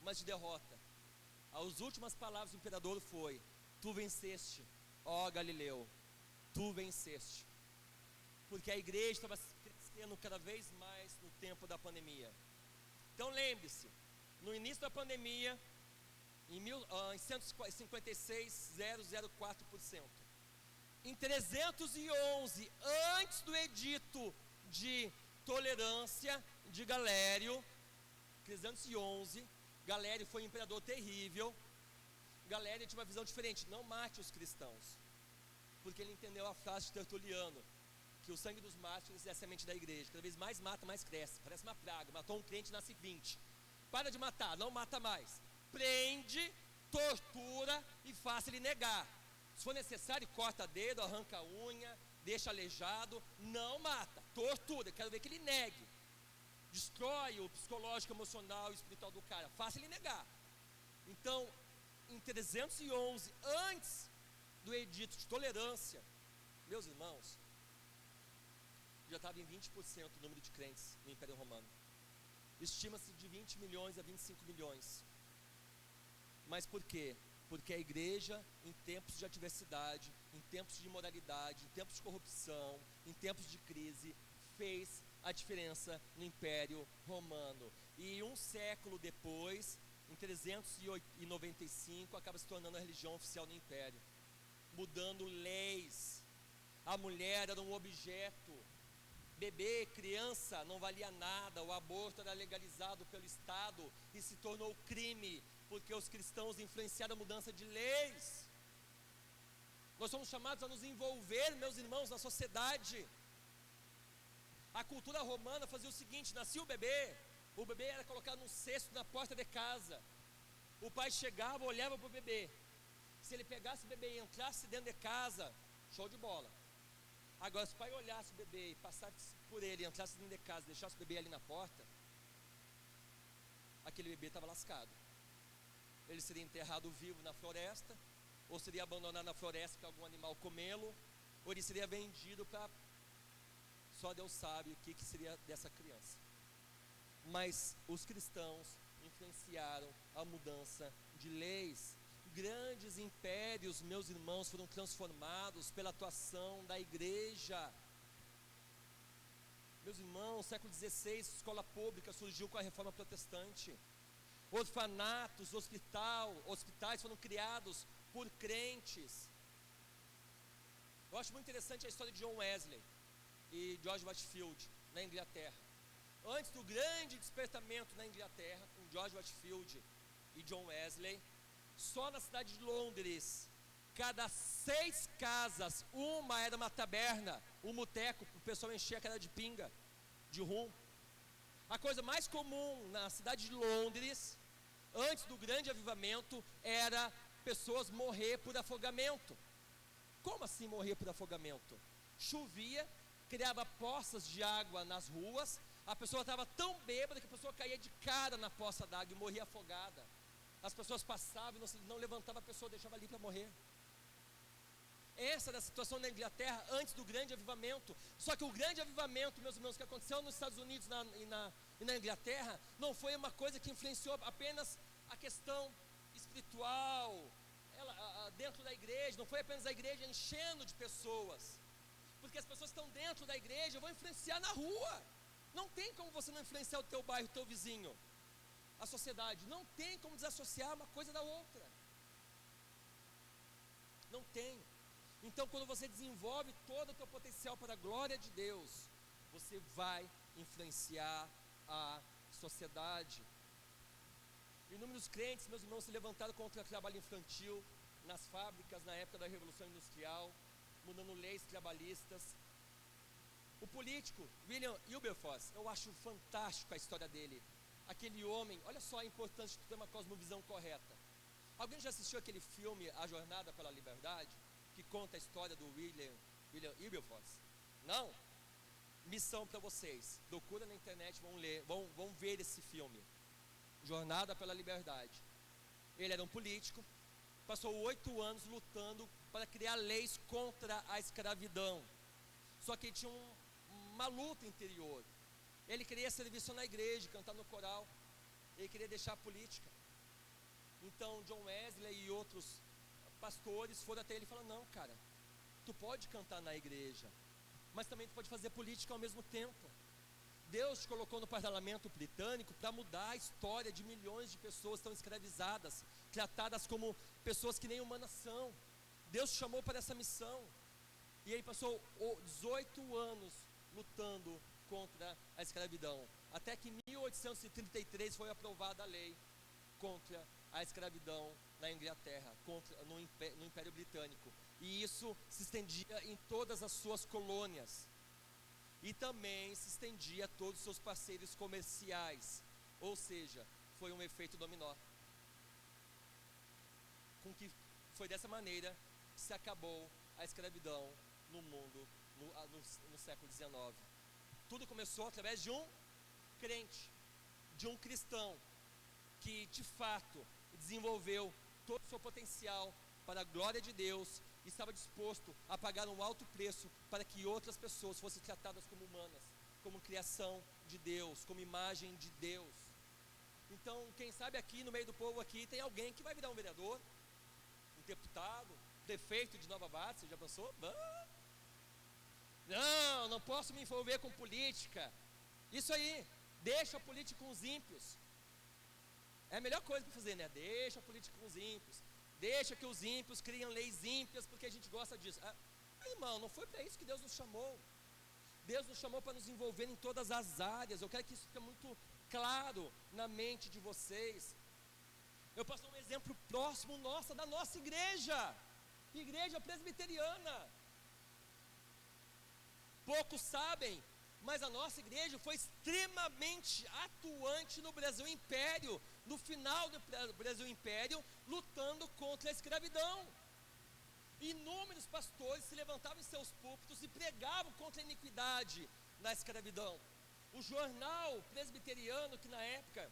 Speaker 2: mas de derrota. As últimas palavras do imperador foi: tu venceste, ó Galileu, tu venceste. Porque a igreja estava crescendo cada vez mais no tempo da pandemia. Então lembre-se, no início da pandemia, em 156, 0,04%. Em 311, antes do edito de tolerância de Galério, 311, Galério foi um imperador terrível. Galério tinha uma visão diferente: não mate os cristãos, porque ele entendeu a frase de Tertuliano, que o sangue dos mártires é a semente da igreja. Cada vez mais mata, mais cresce, parece uma praga. Matou um crente, nasce 20. Para de matar, não mata mais. Prende, tortura e faça ele negar. Se for necessário, corta dedo, arranca a unha, deixa aleijado. Não mata, tortura, quero ver que ele negue. Destrói o psicológico, emocional e espiritual do cara, faça ele negar. Então, em 311, antes do edito de tolerância, meus irmãos, já estava em 20% o número de crentes no Império Romano. Estima-se de 20 milhões a 25 milhões. Mas por quê? Porque a igreja, em tempos de adversidade, em tempos de imoralidade, em tempos de corrupção, em tempos de crise, fez a diferença no Império Romano. E um século depois, em 395, acaba se tornando a religião oficial do Império, mudando leis. A mulher era um objeto, bebê, criança não valia nada, o aborto era legalizado pelo Estado e se tornou crime, porque os cristãos influenciaram a mudança de leis. Nós somos chamados a nos envolver, meus irmãos, na sociedade. A cultura romana fazia o seguinte: nascia o bebê era colocado num cesto na porta de casa. O pai chegava, olhava para o bebê. Se ele pegasse o bebê e entrasse dentro de casa, show de bola. Agora, se o pai olhasse o bebê e passasse por ele, entrasse dentro de casa, deixasse o bebê ali na porta, aquele bebê estava lascado. Ele seria enterrado vivo na floresta, ou seria abandonado na floresta para algum animal comê-lo, ou ele seria vendido para... Só Deus sabe o que seria dessa criança. Mas os cristãos influenciaram a mudança de leis. Grandes impérios, meus irmãos, foram transformados pela atuação da igreja. Meus irmãos, século XVI, escola pública surgiu com a reforma protestante. Orfanatos, hospitais foram criados por crentes. Eu acho muito interessante a história de John Wesley e George Whitefield na Inglaterra. Antes do grande despertamento na Inglaterra, com George Whitefield e John Wesley, só na cidade de Londres, cada 6 casas, uma era uma taberna, um boteco, o pessoal enchia a cara de pinga, de rum. A coisa mais comum na cidade de Londres, antes do grande avivamento, era pessoas morrer por afogamento. Como assim morrer por afogamento? Chovia, criava poças de água nas ruas, a pessoa estava tão bêbada que a pessoa caía de cara na poça d'água e morria afogada. As pessoas passavam e não levantavam a pessoa, deixava ali para morrer. Essa era a situação na Inglaterra antes do grande avivamento. Só que o grande avivamento, meus irmãos, que aconteceu nos Estados Unidos e na Inglaterra, não foi uma coisa que influenciou apenas a questão espiritual, dentro da igreja, não foi apenas a igreja enchendo de pessoas, porque as pessoas que estão dentro da igreja vão influenciar na rua. Não tem como você não influenciar o teu bairro, o teu vizinho, a sociedade. Não tem como desassociar uma coisa da outra. Não tem. Então, quando você desenvolve todo o teu potencial para a glória de Deus, você vai influenciar a sociedade. Inúmeros crentes, meus irmãos, se levantaram contra o trabalho infantil nas fábricas na época da Revolução Industrial, mudando leis trabalhistas. O político William Wilberforce, eu acho fantástico a história dele. Aquele homem, olha só a importância de ter uma cosmovisão correta. Alguém já assistiu aquele filme A Jornada pela Liberdade, que conta a história do William Wilberforce? Não? Missão para vocês, procura na internet, vão ver esse filme, Jornada pela Liberdade. Ele era um político, passou 8 anos lutando para criar leis contra a escravidão. Só que ele tinha uma luta interior. Ele queria servir só na igreja, cantar no coral. Ele queria deixar a política. Então John Wesley e outros pastores foram até ele e falaram: não, cara, tu pode cantar na igreja, mas também tu pode fazer política ao mesmo tempo. Deus te colocou no parlamento britânico para mudar a história de milhões de pessoas que estão escravizadas, tratadas como pessoas que nem humanas são. Deus te chamou para essa missão. E ele passou 18 anos lutando contra a escravidão, até que em 1833 foi aprovada a lei contra a escravidão na Inglaterra, no Império Britânico. E isso se estendia em todas as suas colônias. E também se estendia a todos os seus parceiros comerciais. Ou seja, foi um efeito dominó. Foi dessa maneira que se acabou a escravidão no mundo no século XIX. Tudo começou através de um crente, de um cristão, que de fato desenvolveu todo o seu potencial para a glória de Deus e estava disposto a pagar um alto preço para que outras pessoas fossem tratadas como humanas, como criação de Deus, como imagem de Deus. Então, quem sabe aqui no meio do povo aqui tem alguém que vai virar um vereador, um deputado, prefeito de Nova Bate. Você já pensou? Não posso me envolver com política. Isso aí, deixa a política com os ímpios. É a melhor coisa para fazer, né? Deixa a política com os ímpios. Deixa que os ímpios criem leis ímpias, porque a gente gosta disso. Irmão, não foi para isso que Deus nos chamou. Deus nos chamou para nos envolver em todas as áreas. Eu quero que isso fique muito claro na mente de vocês. Eu posso dar um exemplo próximo da nossa igreja presbiteriana. Poucos sabem, mas a nossa igreja foi extremamente atuante no Brasil Império, no final do Brasil Império, lutando contra a escravidão. Inúmeros pastores se levantavam em seus púlpitos e pregavam contra a iniquidade da escravidão. O jornal presbiteriano, que na época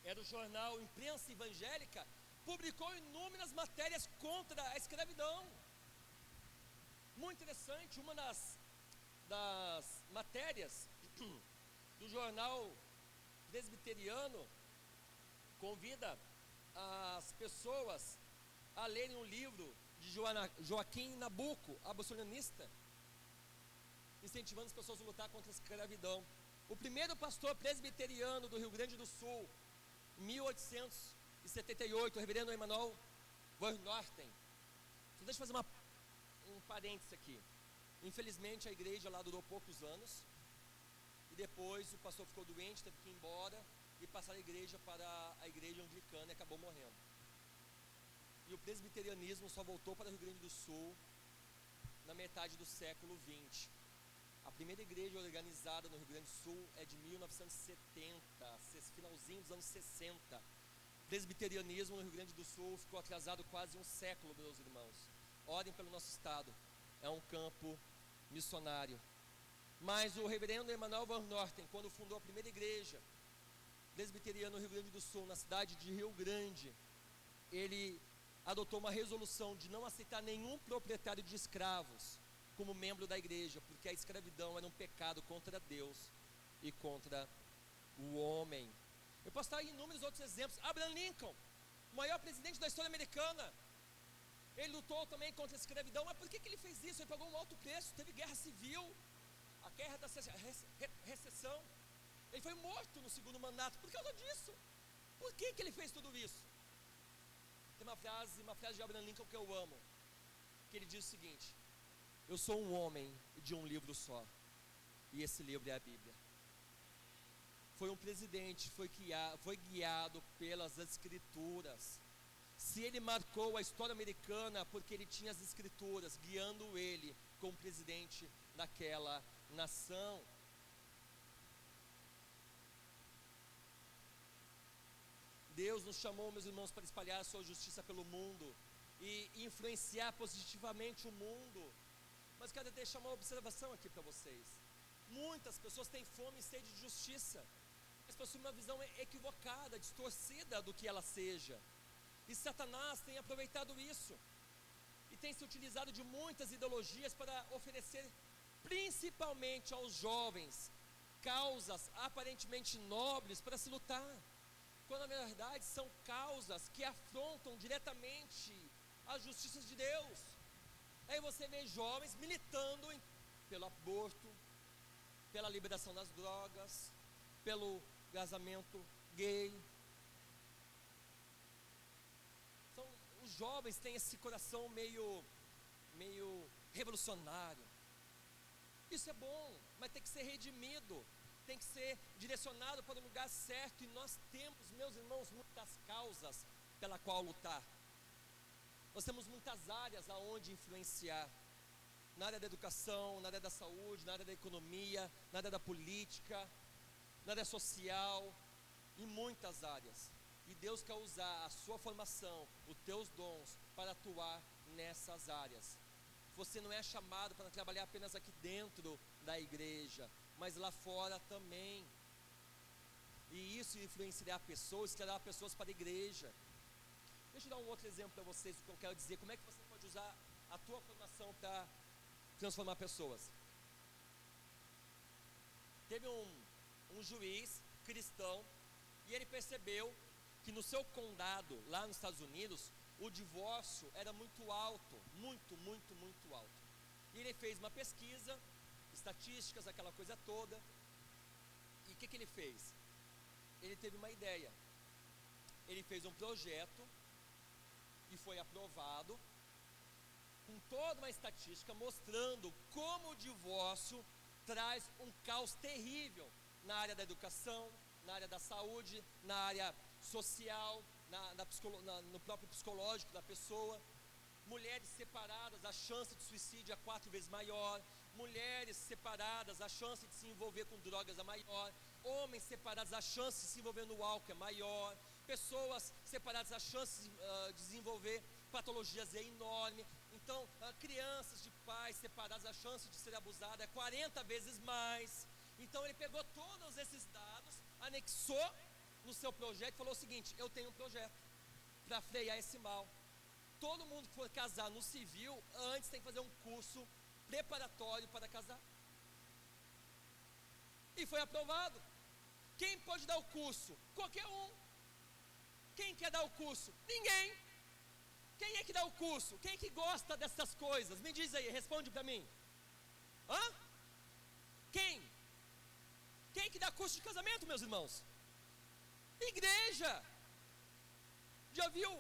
Speaker 2: era o jornal Imprensa Evangélica, publicou inúmeras matérias contra a escravidão. Muito interessante, uma das matérias do jornal presbiteriano convida as pessoas a lerem um livro de Joaquim Nabuco, abolicionista, incentivando as pessoas a lutar contra a escravidão. O primeiro pastor presbiteriano do Rio Grande do Sul, em 1878, o reverendo Emanuel Van Norten. Então, deixa eu fazer um parênteses aqui. Infelizmente a igreja lá durou poucos anos, e depois o pastor ficou doente, teve que ir embora e passar a igreja para a igreja anglicana e acabou morrendo. E o presbiterianismo só voltou para o Rio Grande do Sul na metade do século XX. A primeira igreja organizada no Rio Grande do Sul é de 1970, finalzinho dos anos 60. O presbiterianismo no Rio Grande do Sul ficou atrasado quase um século, meus irmãos. Orem pelo nosso estado, é um campo missionário. Mas o reverendo Emanuel Van Norten, quando fundou a primeira igreja presbiteriana no Rio Grande do Sul, na cidade de Rio Grande, ele adotou uma resolução de não aceitar nenhum proprietário de escravos como membro da igreja, porque a escravidão era um pecado contra Deus e contra o homem. Eu posso dar inúmeros outros exemplos. Abraham Lincoln, o maior presidente da história americana, ele lutou também contra a escravidão. Mas por que ele fez isso? Ele pagou um alto preço, teve guerra civil, a guerra da recessão. Ele foi morto no segundo mandato por causa disso. Por que ele fez tudo isso? Tem uma frase de Abraham Lincoln que eu amo, que ele diz o seguinte: eu sou um homem de um livro só, e esse livro é a Bíblia. Foi um presidente, foi guiado pelas escrituras. Se ele marcou a história americana, porque ele tinha as escrituras guiando ele como presidente daquela nação. Deus nos chamou, meus irmãos, para espalhar a sua justiça pelo mundo e influenciar positivamente o mundo. Mas quero deixar uma observação aqui para vocês. Muitas pessoas têm fome e sede de justiça, mas possuem uma visão equivocada, distorcida do que ela seja. E Satanás tem aproveitado isso e tem se utilizado de muitas ideologias para oferecer, principalmente aos jovens, causas aparentemente nobres para se lutar, quando na verdade são causas que afrontam diretamente as justiças de Deus. Aí você vê jovens militando pelo aborto, pela liberação das drogas, pelo casamento gay. Os jovens têm esse coração meio revolucionário. Isso é bom, mas tem que ser redimido, tem que ser direcionado para o lugar certo. E nós temos, meus irmãos, muitas causas pela qual lutar. Nós temos muitas áreas aonde influenciar, na área da educação, na área da saúde, na área da economia, na área da política, na área social, em muitas áreas. E Deus quer usar a sua formação, os teus dons, para atuar nessas áreas. Você não é chamado para trabalhar apenas aqui dentro da igreja, mas lá fora também. E isso influenciará pessoas, trará pessoas para a igreja. Deixa eu dar um outro exemplo para vocês, o que eu quero dizer. Como é que você pode usar a tua formação para transformar pessoas? Teve um juiz cristão, e ele percebeu que no seu condado, lá nos Estados Unidos, o divórcio era muito alto, muito alto. E ele fez uma pesquisa, estatísticas, aquela coisa toda. E o que ele fez? Ele teve uma ideia. Ele fez um projeto e foi aprovado, com toda uma estatística mostrando como o divórcio traz um caos terrível na área da educação, na área da saúde, na área social, no próprio psicológico da pessoa. Mulheres separadas, a chance de suicídio é 4 vezes maior. Mulheres separadas, a chance de se envolver com drogas é maior. Homens separados, a chance de se envolver no álcool é maior. Pessoas separadas, a chance de desenvolver patologias é enorme. Então, crianças de pais separados, a chance de ser abusada é 40 vezes mais. Então ele pegou todos esses dados, anexou no seu projeto e falou o seguinte: eu tenho um projeto. para frear esse mal. Todo mundo que for casar no civil, antes tem que fazer um curso preparatório para casar. E foi aprovado. Quem pode dar o curso? Qualquer um. Quem quer dar o curso? Ninguém. Quem é que dá o curso? Quem é que gosta dessas coisas? Me diz aí, responde para mim. Hã? Quem? Quem que dá curso de casamento, meus irmãos? Igreja. Já viu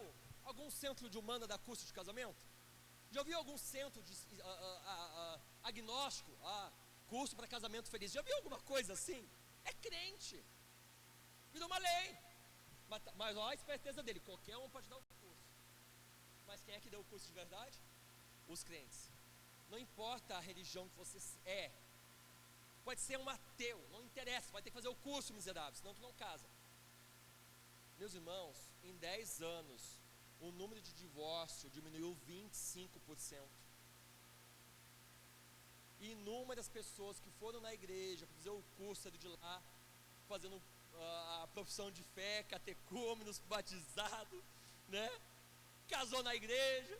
Speaker 2: algum centro de humana dar curso de casamento? Já viu algum centro de agnóstico, curso para casamento feliz? Já viu alguma coisa assim? É crente. Virou uma lei. Mas olha a esperteza dele, qualquer um pode dar o curso. Mas quem é que deu o curso de verdade? Os crentes. Não importa a religião que você é. Pode ser um ateu, não interessa, vai ter que fazer o curso, miserável, senão tu não casa. Meus irmãos, em 10 anos, o número de divórcio diminuiu 25%. E inúmeras pessoas que foram na igreja para fazer o curso de lá, fazendo a profissão de fé, catecúmenos, batizado, né? Casou na igreja.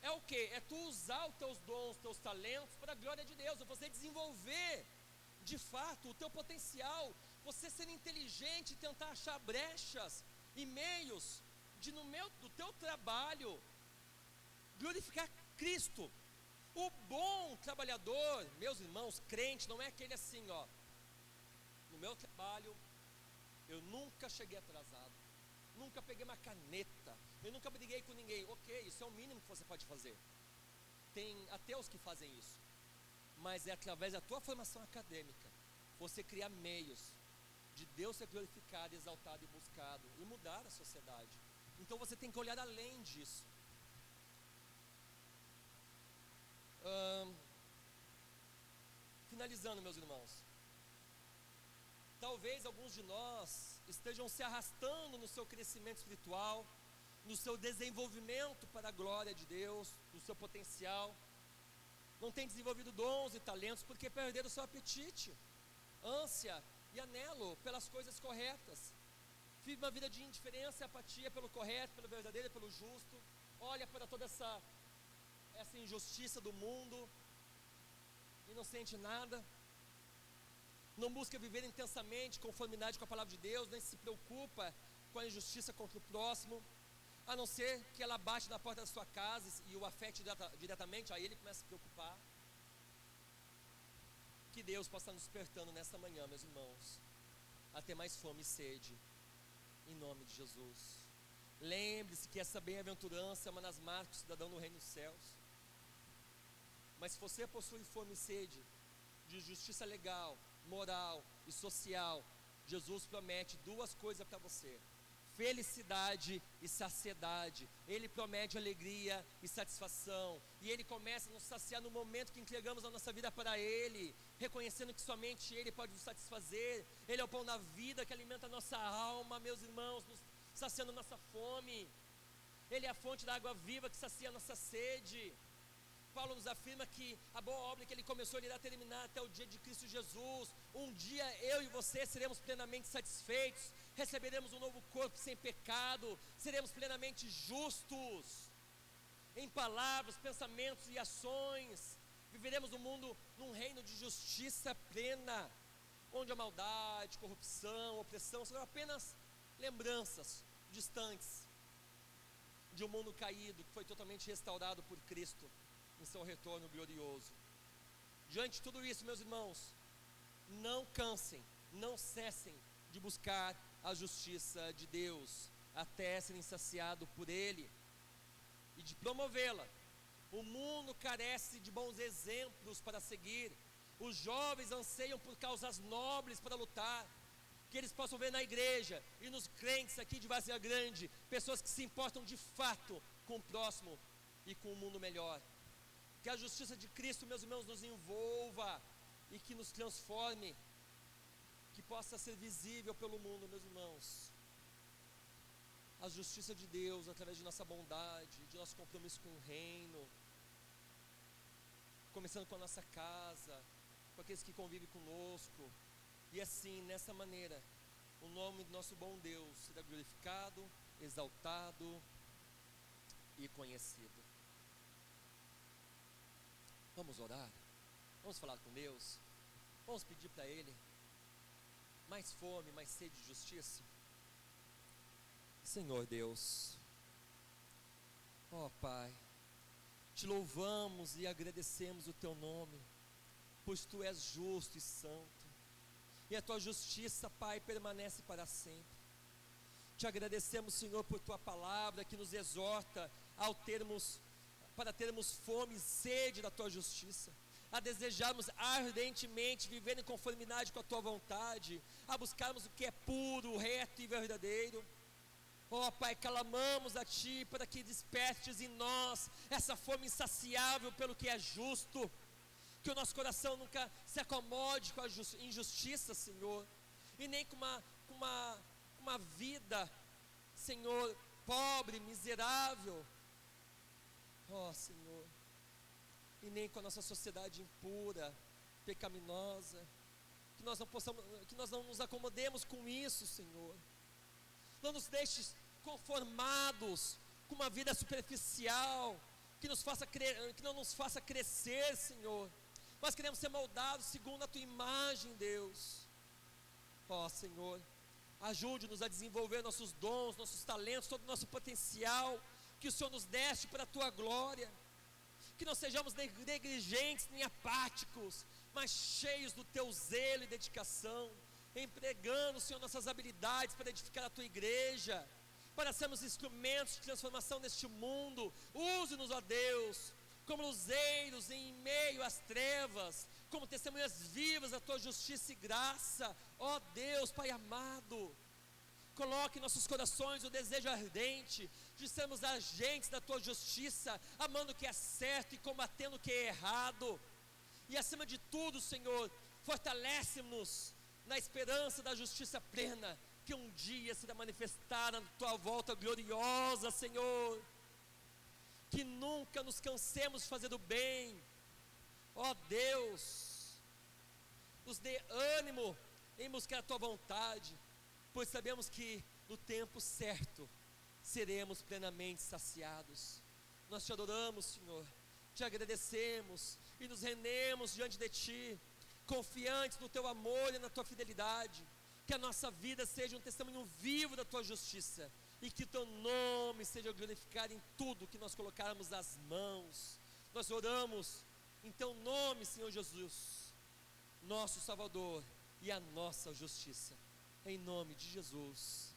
Speaker 2: É o que? É tu usar os teus dons, os teus talentos para a glória de Deus, é você desenvolver de fato o teu potencial, você ser inteligente, tentar achar brechas e meios de do teu trabalho glorificar Cristo. O bom trabalhador, meus irmãos, crente, não é aquele assim, ó. No meu trabalho, eu nunca cheguei atrasado, nunca peguei uma caneta, eu nunca briguei com ninguém. Ok, isso é o mínimo que você pode fazer. Tem ateus que fazem isso, mas é através da tua formação acadêmica, você criar meios de Deus ser glorificado, exaltado e buscado, e mudar a sociedade. Então você tem que olhar além disso. Finalizando, meus irmãos, talvez alguns de nós estejam se arrastando no seu crescimento espiritual, no seu desenvolvimento para a glória de Deus, no seu potencial, não tem desenvolvido dons e talentos porque perderam o seu apetite, ânsia e anelo pelas coisas corretas. Vive uma vida de indiferença e apatia pelo correto, pelo verdadeiro e pelo justo. Olha para toda essa injustiça do mundo e não sente nada. Não busca viver intensamente, conformidade com a palavra de Deus, nem se preocupa com a injustiça contra o próximo, a não ser que ela bate na porta da sua casa e o afete diretamente, aí ele começa a se preocupar. Que Deus possa estar nos despertando nesta manhã, meus irmãos, a ter mais fome e sede, em nome de Jesus. Lembre-se que essa bem-aventurança é uma das marcas do cidadão no reino dos céus. Mas se você possui fome e sede de justiça legal, moral e social, Jesus promete duas coisas para você: felicidade e saciedade. Ele promete alegria e satisfação, e Ele começa a nos saciar no momento que entregamos a nossa vida para Ele, reconhecendo que somente Ele pode nos satisfazer. Ele é o pão da vida que alimenta a nossa alma, meus irmãos, nos saciando a nossa fome. Ele é a fonte da água viva que sacia a nossa sede. Paulo nos afirma que a boa obra que Ele começou, Ele irá terminar até o dia de Cristo Jesus. Um dia eu e você seremos plenamente satisfeitos, receberemos um novo corpo sem pecado, seremos plenamente justos em palavras, pensamentos e ações. Viveremos num reino de justiça plena, onde a maldade, corrupção, opressão serão apenas lembranças distantes de um mundo caído que foi totalmente restaurado por Cristo em seu retorno glorioso. Diante de tudo isso, meus irmãos, não cansem, não cessem de buscar a justiça de Deus, até serem saciados por Ele e de promovê-la. O mundo carece de bons exemplos para seguir. Os jovens anseiam por causas nobres para lutar, que eles possam ver na igreja e nos crentes aqui de Várzea Grande, pessoas que se importam de fato com o próximo e com o mundo melhor. Que a justiça de Cristo, meus irmãos, nos envolva e que nos transforme, que possa ser visível pelo mundo, meus irmãos. A justiça de Deus através de nossa bondade, de nosso compromisso com o reino, começando com a nossa casa, com aqueles que convivem conosco, e assim, nessa maneira, o nome do nosso bom Deus será glorificado, exaltado e conhecido. Vamos orar, vamos falar com Deus, vamos pedir para Ele mais fome, mais sede de justiça. Senhor Deus, ó Pai, te louvamos e agradecemos o Teu nome, pois Tu és justo e santo, e a Tua justiça, Pai, permanece para sempre. Te agradecemos, Senhor, por Tua palavra que nos exorta para termos fome e sede da Tua justiça, a desejarmos ardentemente viver em conformidade com a Tua vontade, a buscarmos o que é puro, reto e verdadeiro. Ó Pai, clamamos a Ti para que despertes em nós essa fome insaciável pelo que é justo, que o nosso coração nunca se acomode com a injustiça, Senhor, e nem com uma vida, Senhor, pobre, miserável, ó Senhor, e nem com a nossa sociedade impura, pecaminosa, que nós não nos acomodemos com isso, Senhor. Não nos deixes conformados com uma vida superficial, que não nos faça crescer, Senhor. Nós queremos ser moldados segundo a Tua imagem, Deus. Ó Senhor, ajude-nos a desenvolver nossos dons, nossos talentos, todo o nosso potencial, que o Senhor nos deste para a Tua glória. Que não sejamos negligentes nem apáticos, mas cheios do Teu zelo e dedicação, empregando, Senhor, nossas habilidades para edificar a Tua igreja, para sermos instrumentos de transformação neste mundo. Use-nos, ó Deus, como luzeiros em meio às trevas, como testemunhas vivas da Tua justiça e graça. Ó Deus, Pai amado, coloque em nossos corações o desejo ardente de sermos agentes da Tua justiça, amando o que é certo e combatendo o que é errado. E acima de tudo, Senhor, fortalece-nos na esperança da justiça plena, que um dia será manifestada na Tua volta gloriosa, Senhor. Que nunca nos cansemos de fazer o bem, ó Deus, nos dê ânimo em buscar a Tua vontade, pois sabemos que no tempo certo seremos plenamente saciados. Nós Te adoramos, Senhor, Te agradecemos e nos rendemos diante de Ti, confiantes no Teu amor e na Tua fidelidade. Que a nossa vida seja um testemunho vivo da Tua justiça, e que Teu nome seja glorificado em tudo que nós colocarmos as mãos. Nós oramos em Teu nome, Senhor Jesus, nosso Salvador e a nossa justiça, em nome de Jesus.